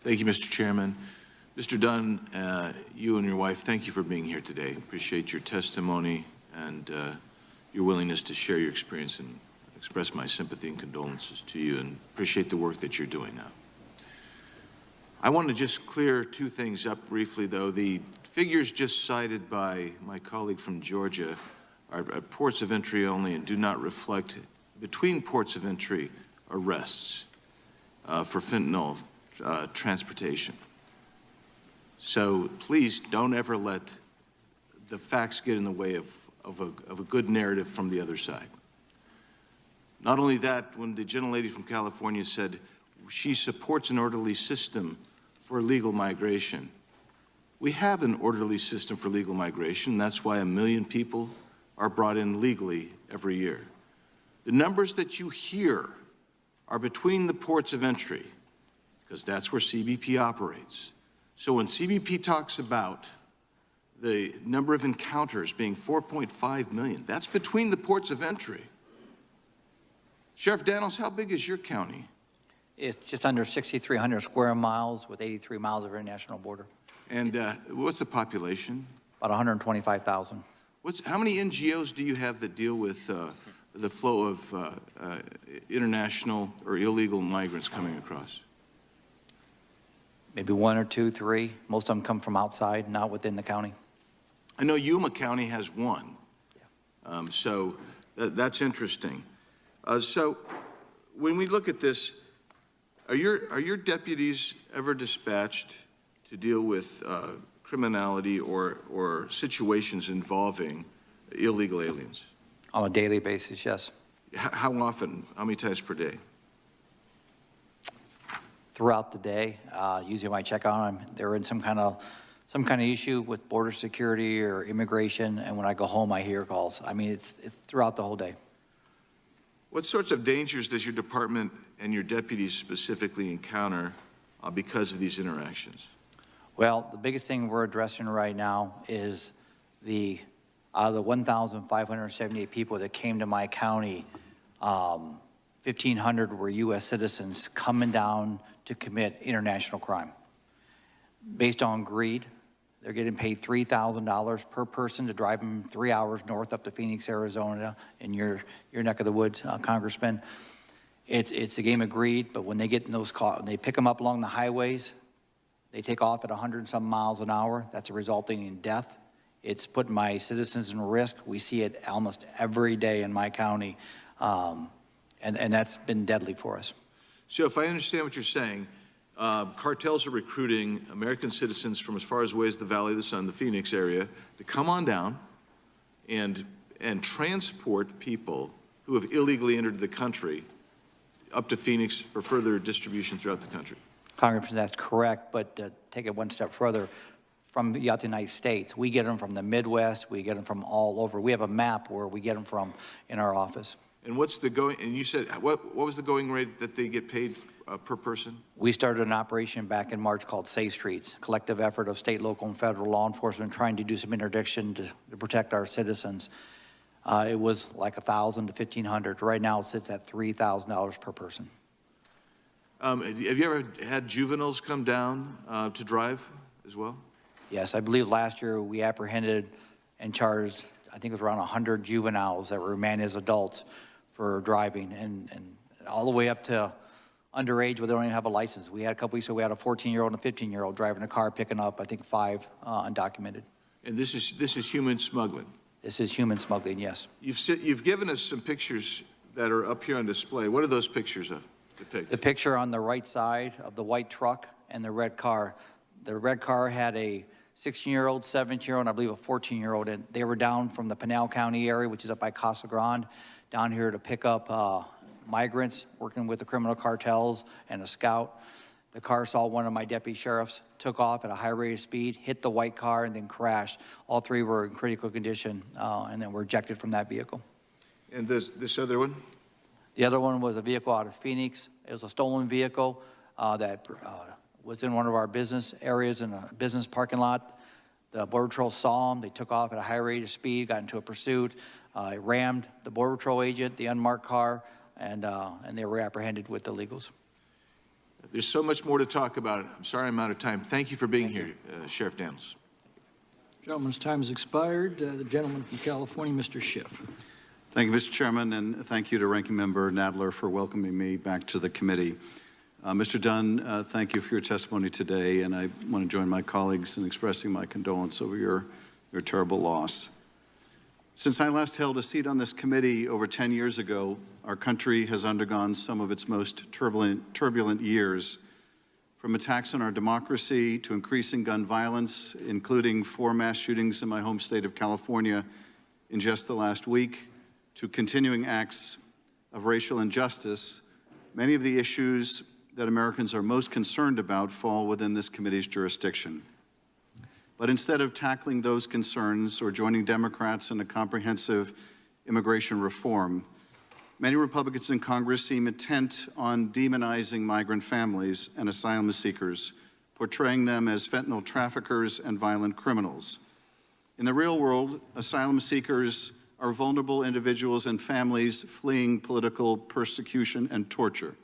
Thank you, Mr. Chairman. Mr. Dunn, you and your wife, thank you for being here today. Appreciate your testimony and your willingness to share your experience, and express my sympathy and condolences to you, and appreciate the work that you're doing now. I want to just clear two things up briefly, though. The figures just cited by my colleague from Georgia are at ports of entry only and do not reflect between ports of entry arrests for fentanyl transportation. So please don't ever let the facts get in the way of a good narrative from the other side. Not only that, when the gentlelady from California said she supports an orderly system for legal migration, we have an orderly system for legal migration. That's why 1 million people are brought in legally every year. The numbers that you hear are between the ports of entry, because that's where CBP operates. So when CBP talks about the number of encounters being 4.5 million, that's between the ports of entry. Sheriff Daniels, how big is your county? It's just under 6,300 square miles with 83 miles of international border. And what's the population? About 125,000. How many NGOs do you have that deal with the flow of international or illegal migrants coming across? Maybe 1 or 2, 3. Most of them come from outside, not within the county. I know Yuma County has one. Yeah. So that's interesting. So when we look at this, are your deputies ever dispatched to deal with criminality or situations involving illegal aliens? On a daily basis, yes. How often? How many times per day? Throughout the day, usually when I check on them, they're in some kind of issue with border security or immigration, and when I go home, I hear calls. I mean, it's throughout the whole day. What sorts of dangers does your department and your deputies specifically encounter because of these interactions? Well, the biggest thing we're addressing right now is out of the 1,578 people that came to my county, 1,500 were U.S. citizens coming down to commit international crime. Based on greed, they're getting paid $3,000 per person to drive them 3 hours north up to Phoenix, Arizona, in your neck of the woods, Congressman. It's a game of greed, but when they get in those cars, they pick them up along the highways, they take off at 100-some miles an hour. That's resulting in death. It's putting my citizens in risk. We see it almost every day in my county, and that's been deadly for us. So if I understand what you're saying, cartels are recruiting American citizens from as far away as the Valley of the Sun, the Phoenix area, to come on down and transport people who have illegally entered the country up to Phoenix for further distribution throughout the country. Congressman, that's correct, but to take it one step further, from the United States, we get them from the Midwest, we get them from all over. We have a map where we get them from in our office. And what's the going, and you said, what was the going rate that they get paid per person? We started an operation back in March called Safe Streets, collective effort of state, local, and federal law enforcement trying to do some interdiction to protect our citizens. It was like $1,000 to $1,500. Right now it sits at $3,000 per person. Have you ever had juveniles come down to drive as well? Yes, I believe last year we apprehended and charged, I think it was around 100 juveniles that were remanded as adults for driving, and all the way up to underage where they don't even have a license. We had a couple weeks ago, we had a 14-year-old and a 15-year-old driving a car, picking up, I think, 5 undocumented. And this is human smuggling? This is human smuggling, yes. You've given us some pictures that are up here on display. What are those pictures of? The picture on the right side of the white truck and the red car. The red car had a 16-year-old, 17-year-old, and I believe a 14-year-old, and they were down from the Pinal County area, which is up by Casa Grande, down here to pick up migrants working with the criminal cartels and a scout. The car saw one of my deputy sheriffs, took off at a high rate of speed, hit the white car, and then crashed. All 3 were in critical condition, and then were ejected from that vehicle. And this other one? The other one was a vehicle out of Phoenix. It was a stolen vehicle that was in one of our business areas in a business parking lot. The Border Patrol saw them. They took off at a high rate of speed, got into a pursuit. It rammed the Border Patrol agent, the unmarked car, and they were apprehended with illegals. There's so much more to talk about. I'm sorry I'm out of time. Thank you for being here, Sheriff Daniels. Gentleman's time has expired. The gentleman from California, Mr. Schiff. Thank you, Mr. Chairman, and thank you to Ranking Member Nadler for welcoming me back to the committee. Mr. Dunn, thank you for your testimony today, and I want to join my colleagues in expressing my condolence over your terrible loss. Since I last held a seat on this committee over 10 years ago, our country has undergone some of its most turbulent years, from attacks on our democracy to increasing gun violence, including 4 mass shootings in my home state of California in just the last week, to continuing acts of racial injustice. Many of the issues that Americans are most concerned about fall within this committee's jurisdiction. But instead of tackling those concerns or joining Democrats in a comprehensive immigration reform, many Republicans in Congress seem intent on demonizing migrant families and asylum seekers, portraying them as fentanyl traffickers and violent criminals. In the real world, asylum seekers are vulnerable individuals and families fleeing political persecution and torture.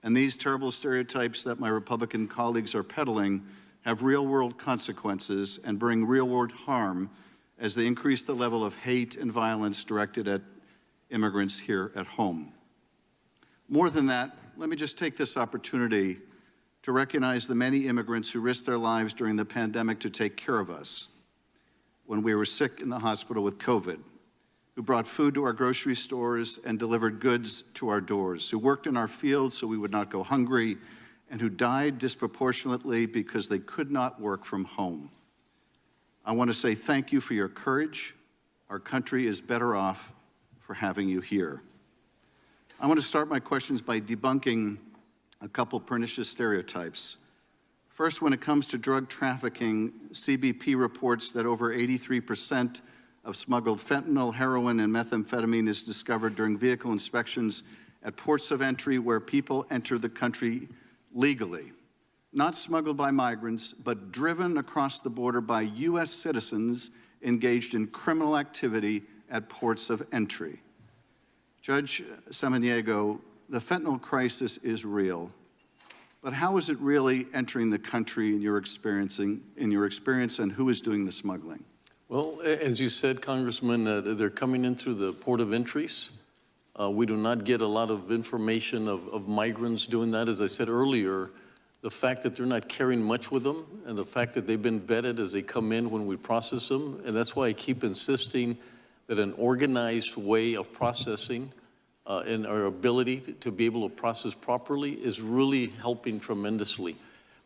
And these terrible stereotypes that my Republican colleagues are peddling have real-world consequences and bring real-world harm as they increase the level of hate and violence directed at immigrants here at home. More than that, let me just take this opportunity to recognize the many immigrants who risked their lives during the pandemic to take care of us when we were sick in the hospital with COVID, who brought food to our grocery stores and delivered goods to our doors, who worked in our fields so we would not go hungry, and who died disproportionately because they could not work from home. I want to say thank you for your courage. Our country is better off for having you here. I want to start my questions by debunking a couple pernicious stereotypes. First, when it comes to drug trafficking, CBP reports that over 83% of smuggled fentanyl, heroin, and methamphetamine is discovered during vehicle inspections at ports of entry where people enter the country legally, not smuggled by migrants, but driven across the border by U.S. citizens engaged in criminal activity at ports of entry. Judge Samaniego, the fentanyl crisis is real, but how is it really entering the country in your experience, and who is doing the smuggling? Well, as you said, Congressman, they're coming in through the port of entries. We do not get a lot of information of migrants doing that. As I said earlier, the fact that they're not carrying much with them and the fact that they've been vetted as they come in when we process them. And that's why I keep insisting that an organized way of processing and our ability to be able to process properly is really helping tremendously.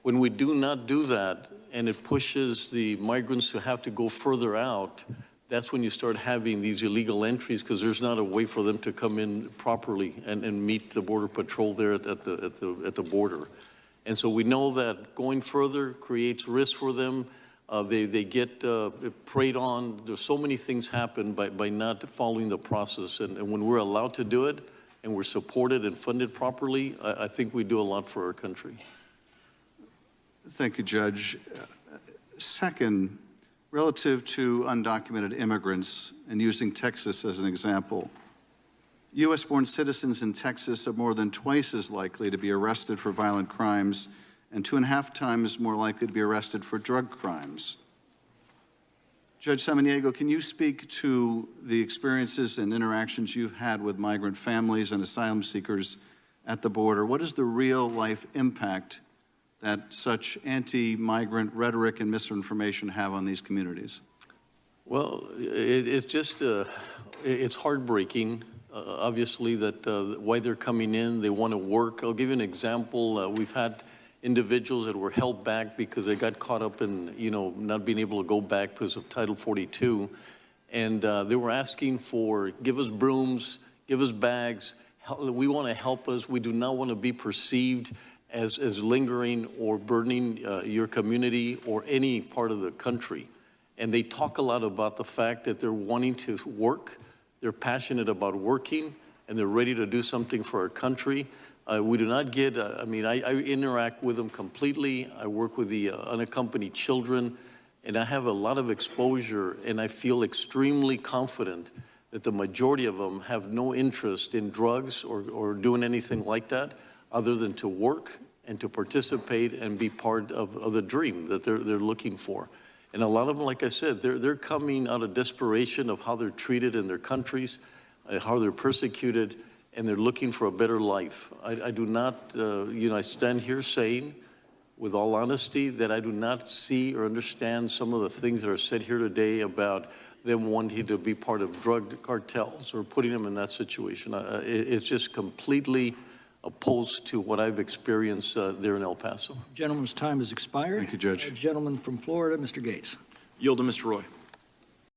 When we do not do that, and it pushes the migrants who have to go further out, that's when you start having these illegal entries, because there's not a way for them to come in properly and meet the Border Patrol there at the border. And so we know that going further creates risk for them. They get preyed on. There's so many things happen by not following the process. And when we're allowed to do it and we're supported and funded properly, I think we do a lot for our country. Thank you, Judge. Second, relative to undocumented immigrants, and using Texas as an example, U.S.-born citizens in Texas are more than twice as likely to be arrested for violent crimes and 2.5 times more likely to be arrested for drug crimes. Judge Samaniego, can you speak to the experiences and interactions you've had with migrant families and asylum seekers at the border? What is the real-life impact that such anti-migrant rhetoric and misinformation have on these communities? Well, it's just, it's heartbreaking, obviously, that why they're coming in, they want to work. I'll give you an example. We've had individuals that were held back because they got caught up in, not being able to go back because of Title 42. And they were asking for, give us brooms, give us bags. We want to help us. We do not want to be perceived as lingering or burdening your community or any part of the country. And they talk a lot about the fact that they're wanting to work, they're passionate about working, and they're ready to do something for our country. We do not get, I interact with them completely. I work with the unaccompanied children, and I have a lot of exposure, and I feel extremely confident that the majority of them have no interest in drugs or doing anything like that other than to work and to participate and be part of the dream that they're looking for. And a lot of them, like I said, they're coming out of desperation of how they're treated in their countries, how they're persecuted, and they're looking for a better life. I do not, I stand here saying, with all honesty, that I do not see or understand some of the things that are said here today about them wanting to be part of drug cartels or putting them in that situation. It's just completely opposed to what I've experienced there in El Paso. Gentleman's time has expired. Thank you, Judge. Gentleman from Florida, Mr. Gates. Yield to Mr. Roy.